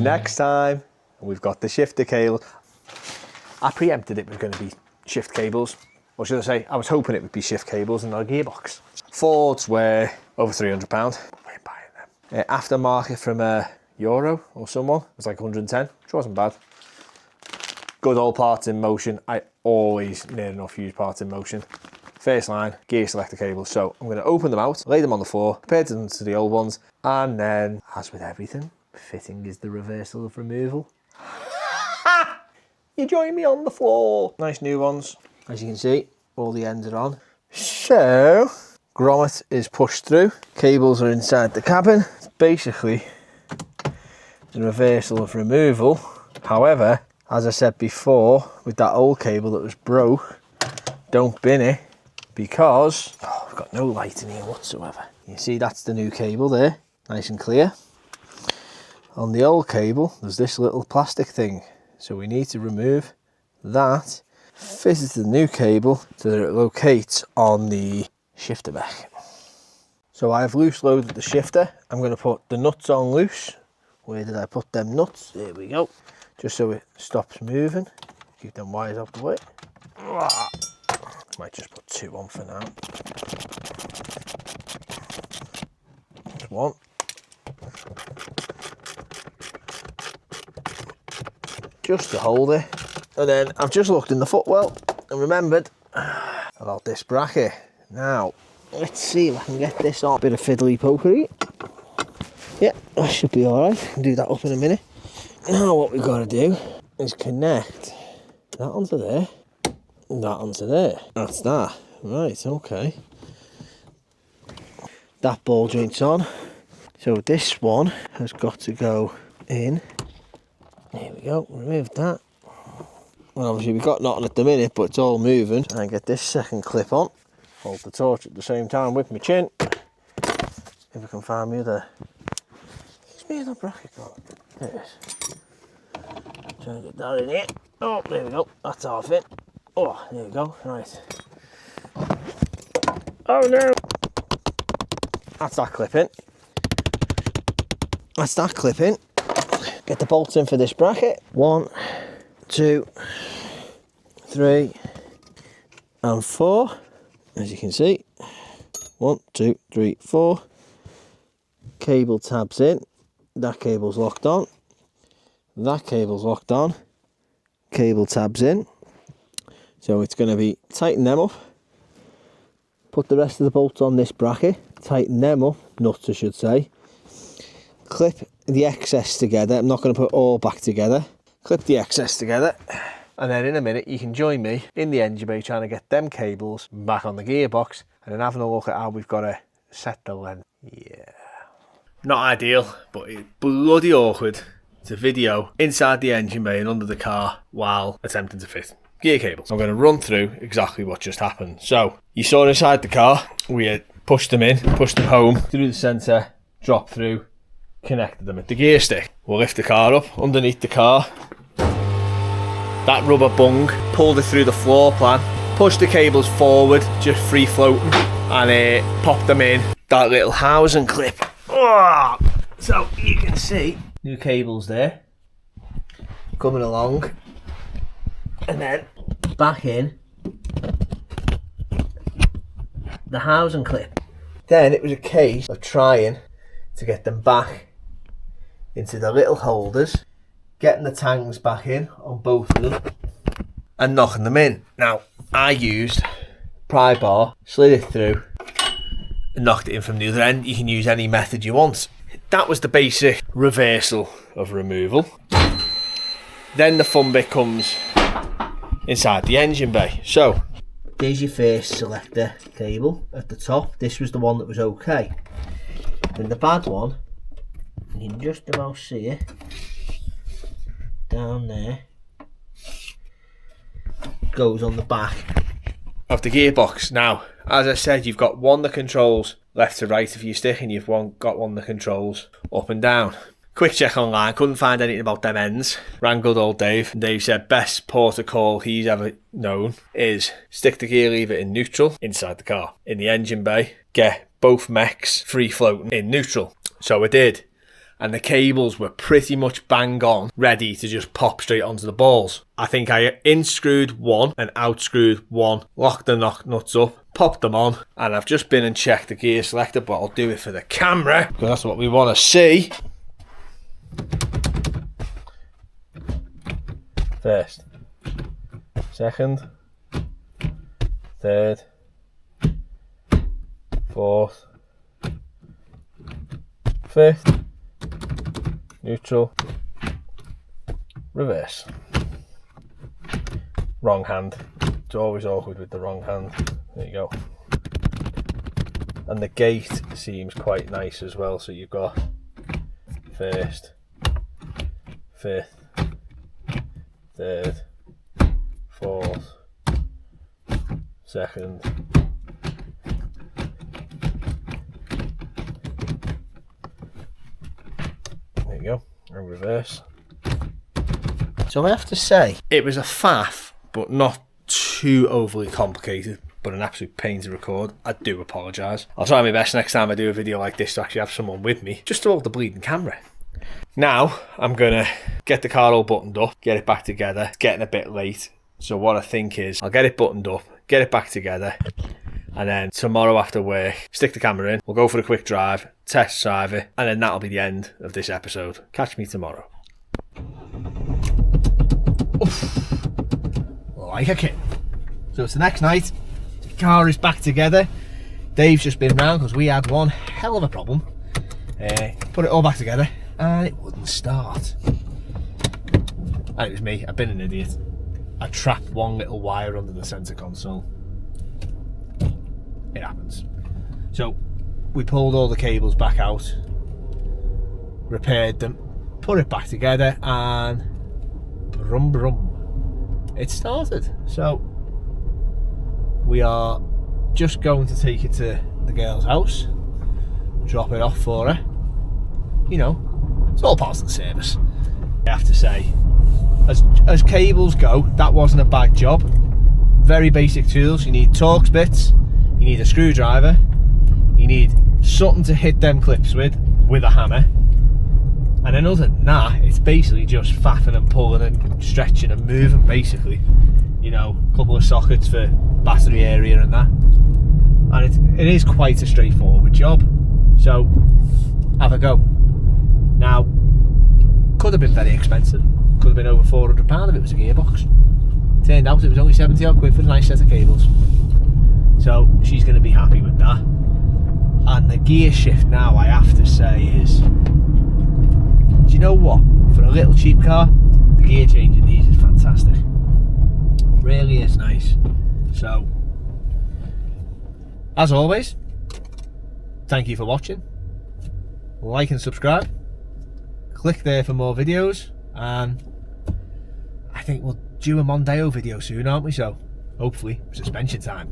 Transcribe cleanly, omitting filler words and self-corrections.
next time. And we've got the shifter cable. I preempted it was going to be shift cables. Or should I say, I was hoping it would be shift cables and not a gearbox. Fords were over £300. We ain't buying them. Aftermarket from Euro or someone was like 110, which wasn't bad. Good old parts in motion. I always near enough use parts in motion. First line, gear selector cables. So I'm going to open them out, lay them on the floor, compare them to the old ones, and then, as with everything, fitting is the reversal of removal. You join me on the floor. Nice new ones. As you can see, all the ends are on. So, grommet is pushed through. Cables are inside the cabin. It's basically the reversal of removal. However, as I said before, with that old cable that was broke, don't bin it because I've got no light in here whatsoever. You see that's the new cable there, nice and clear. On the old cable, there's this little plastic thing. So we need to remove that, fit it to the new cable so that it locates on the shifter back. So I've loose loaded the shifter. I'm going to put the nuts on loose. Where did I put them nuts? There we go. Just so it stops moving. Keep them wires out the way. Might just put 2 on for now. Just 1. Just to hold it. And then I've just looked in the footwell and remembered about this bracket. Now, let's see if I can get this on. Bit of fiddly pokery. Yeah, that should be alright. I'll do that up in a minute. Now what we've got to do is connect that onto there, and that onto there. That's that. Right, okay. That ball joint's on. So this one has got to go in. There we go, remove that. Well, obviously we've got nothing at the minute, but it's all moving. And get this second clip on. Hold the torch at the same time with my chin. If I can find me other... Where's my other bracket gone? There it is. Trying to get that in here. Oh, there we go. That's half it. Oh, there we go. Right. Oh no! That's that clip in. That's that clip in. Get the bolts in for this bracket. 1, 2, 3, and 4. As you can see. 1, 2, 3, 4. Cable tabs in. That cable's locked on. That cable's locked on. Cable tabs in. So it's going to be tighten them up. Put the rest of the bolts on this bracket. Tighten them up. Nuts, I should say. Clip the excess together. I'm not going to put it all back together. Clip the excess together. And then in a minute you can join me in the engine bay trying to get them cables back on the gearbox. And then having a look at how we've got to set the length. Yeah. Not ideal, but it's bloody awkward to video inside the engine bay and under the car while attempting to fit gear cables. I'm going to run through exactly what just happened. So you saw inside the car, we had pushed them in, pushed them home through the centre, dropped through, connected them at the gear stick. We'll lift the car up underneath the car. That rubber bung, pulled it through the floor plan, pushed the cables forward, just free floating, and popped them in that little housing clip. Oh, so you can see new cables there coming along, and then back in the housing clip. Then it was a case of trying to get them back into the little holders, getting the tangs back in on both of them and knocking them in. Now I used pry bar, slid it through and knocked it in from the other end. You can use any method you want. That was the basic reversal of removal. Then the fun bit comes inside the engine bay. So there's your first selector cable at the top. This was the one that was okay. Then the bad one, you can just about see it down there, goes on the back of the gearbox. Now, as I said, you've got one that controls left to right of your stick, and you've got one that controls up and down. Quick check online, couldn't find anything about them ends. Rang good old Dave, and Dave said best port of call he's ever known is stick the gear lever in neutral inside the car. In the engine bay, get both mechs free floating in neutral. So I did, and the cables were pretty much bang on, ready to just pop straight onto the balls. I think I in-screwed one and out-screwed one, locked the nuts up, popped them on, and I've just been and checked the gear selector, but I'll do it for the camera because that's what we want to see. First, second, third, fourth, fifth, neutral, reverse. Wrong hand. It's always awkward with the wrong hand. There you go. And the gate seems quite nice as well, so you've got first, fifth, third, fourth, second, there you go, and reverse. So I have to say, it was a faff, but not too overly complicated, but an absolute pain to record. I do apologise. I'll try my best next time I do a video like this to actually have someone with me, just to hold the bleeding camera. Now, I'm going to get the car all buttoned up, get it back together. It's getting a bit late, so what I think is I'll get it buttoned up, get it back together, and then tomorrow after work, stick the camera in, we'll go for a quick drive, test drive it, and then that'll be the end of this episode. Catch me tomorrow. Oof. Like a kid. So it's the next night, the car is back together. Dave's just been round because we had one hell of a problem. Put it all back together and it wouldn't start. And it was me, I've been an idiot. I trapped one little wire under the centre console. It happens. So we pulled all the cables back out, repaired them, put it back together, and brum brum, it started. So we are just going to take it to the girl's house, drop it off for her. You know, it's all part of the service. I have to say, as cables go, that wasn't a bad job. Very basic tools. You need Torx bits, you need a screwdriver, you need something to hit them clips with a hammer, and then other than that, it's basically just faffing and pulling and stretching and moving, basically. You know, a couple of sockets for battery area and that, and it is quite a straightforward job. So have a go. Now, could have been very expensive, could have been over £400 if it was a gearbox. Turned out it was only 70 odd quid for a nice set of cables. So she's going to be happy with that. And the gear shift now, I have to say, is, do you know what? For a little cheap car, the gear change in these is fantastic. Really is nice. So, as always, thank you for watching. Like and subscribe. Click there for more videos, and I think we'll do a Mondeo video soon, aren't we? So hopefully suspension time.